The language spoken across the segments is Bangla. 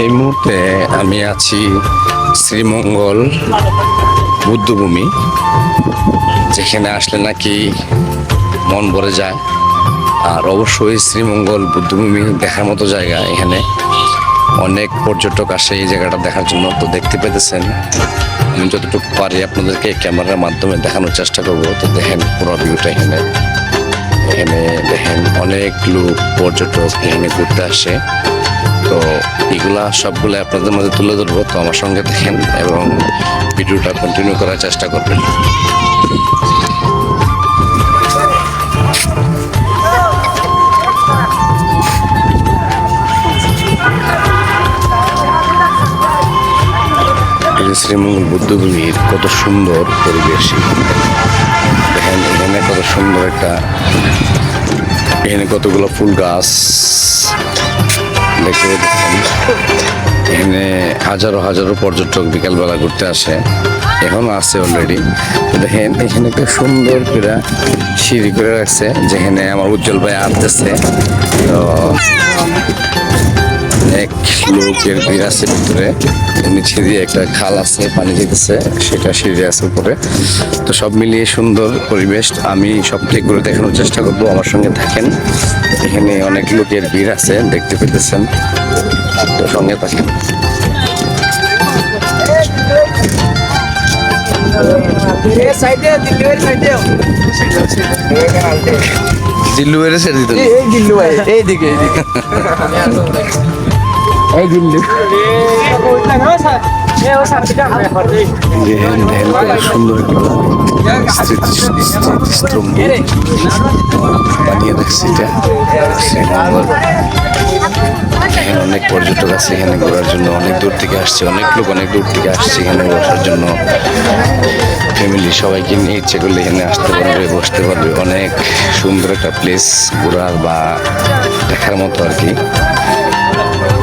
এই মুহূর্তে আমি আছি শ্রীমঙ্গল বুদ্ধভূমি, যেখানে আসলে নাকি মন ভরে যায়। আর অবশ্যই শ্রীমঙ্গল বুদ্ধভূমি দেখার মতো জায়গা। এখানে অনেক পর্যটক আসে এই জায়গাটা দেখার জন্য। তো দেখতে পেতেছেন, আমি যতটুকু পারি আপনাদেরকে ক্যামেরার মাধ্যমে দেখানোর চেষ্টা করবো। তো দেখেন পুরো ভিউটা। এখানে এখানে দেখেন অনেক লোক পর্যটক এখানে ঘুরতে আসে। তো এগুলা সবগুলো আপনাদের মাঝে তুলে ধরবো। তো আমার সঙ্গে দেখেন এবং ভিডিওটা কন্টিনিউ করার চেষ্টা করবেন। শ্রীমঙ্গল বুদ্ধভূমির কত সুন্দর পরিবেশ। দেখেন এখানে কত সুন্দর একটা, এখানে কতগুলো ফুল গাছ দেখতে পাচ্ছেন। এখানে হাজারো হাজারো পর্যটক বিকালবেলা ঘুরতে আসে, এখন আছে অলরেডি। দেখেন এখানে একটা সুন্দর করে সিঁড়ি করে রাখছে, যেখানে আমার উজ্জ্বল ভাই আসতেছে। তো অনেক লোকের ভিড় আছে ভিতরে। নিচে দিয়ে একটা খাল আছে, পানি যেতেছে, সেটা সিঁড়ি আছে উপরে। তো সব মিলিয়ে সুন্দর পরিবেশ। আমি সবটাই করে দেখানোর চেষ্টা করবো, আমার সঙ্গে থাকেন। এখানে অনেক লোকের ভিড় আছে, দেখতে পেতেছেন। তো সঙ্গে থাকেন। জিল্লু এর সাইড দিতে এই জিল্লু ভাই এইদিকে এই জিল্লু সুন্দর স্মৃতিস্তম্ভ বানিয়ে দেখছি এটা। এখানে অনেক পর্যটক আছে এখানে ঘোরার জন্য, অনেক দূর থেকে আসছে, অনেক লোক অনেক দূর থেকে আসছে এখানে বসার জন্য। ফ্যামিলি সবাইকে নিয়ে ইচ্ছে করলে এখানে আসতে পারবে, বসতে পারবে। অনেক সুন্দর একটা প্লেস ঘোরার বা দেখার মতো আর কি।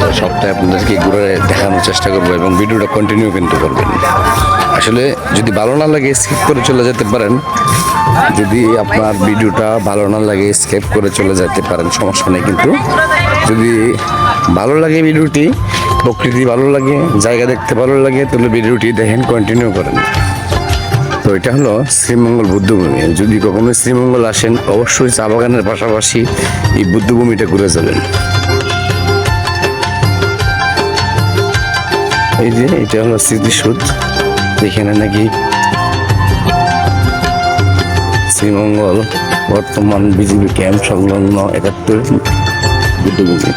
তো সবটাই আপনাদেরকে ঘুরে দেখানোর চেষ্টা করবো এবং ভিডিওটা কন্টিনিউ কিন্তু করবেন। আসলে যদি ভালো না লাগে স্কিপ করে চলে যেতে পারেন। যদি আপনার ভিডিওটা ভালো না লাগে স্কিপ করে চলে যেতে পারেন, সমস্যা নেই। কিন্তু যদি ভালো লাগে ভিডিওটি, প্রকৃতি ভালো লাগে, জায়গা দেখতে ভালো লাগে, তাহলে ভিডিওটি দেখেন, কন্টিনিউ করেন। তো এটা হলো শ্রীমঙ্গল বুদ্ধভূমি। যদি কখনো শ্রীমঙ্গল আসেন, অবশ্যই চা বাগানের পাশাপাশি এই বুদ্ধভূমিটা ঘুরে যাবেন। এই যে এটা হলো স্মৃতিসৌধ, এখানে নাকি শ্রীমঙ্গল বর্তমান বিজিবি ক্যাম্প সংলগ্ন 71 বুদ্ধভূমি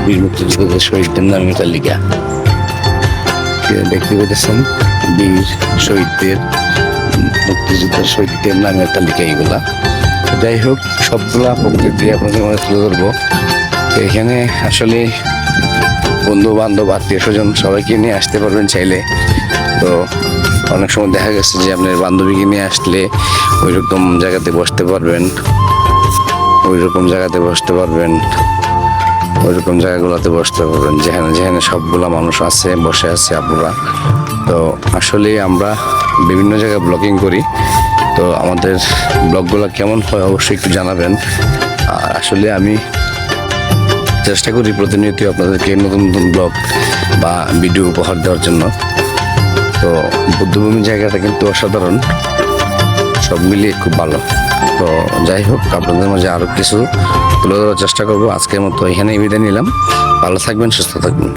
বীর মুক্তিযোদ্ধাদের শহীদদের নামে তালিকা। দেখতে পেতেছেন বীর শহীদদের, মুক্তিযোদ্ধার শহীদদের নামের তালিকা এগুলা। যাই হোক, সবগুলা প্রকৃতি আপনাদের মনে তুলে ধরবো। এখানে আসলে বন্ধু বান্ধব আত্মীয় স্বজন সবাইকে নিয়ে আসতে পারবেন চাইলে। তো অনেক সময় দেখা গেছে যে আপনার বান্ধবীকে নিয়ে আসলে ওই রকম জায়গাতে বসতে পারবেন, ওই রকম জায়গাতে বসতে পারবেন, ওই রকম জায়গাগুলোতে বসতে পারবেন যেখানে যেখানে সবগুলা মানুষ আছে, বসে আছে আপুরা। তো আসলে আমরা বিভিন্ন জায়গায় ব্লগিং করি। তো আমাদের ব্লগগুলো কেমন হয় অবশ্যই একটু জানাবেন। আর আসলে আমি চেষ্টা করি প্রতিনিয়ত আপনাদেরকে নতুন নতুন ব্লগ বা ভিডিও উপহার দেওয়ার জন্য। তো বুদ্ধভূমি জায়গাটা কিন্তু অসাধারণ, সব মিলিয়ে খুব ভালো। তো যাই হোক, আপনাদের মাঝে আরও কিছু তুলে ধরার চেষ্টা করবো। আজকের মতো এখানেই বিদায় নিলাম। ভালো থাকবেন, সুস্থ থাকবেন।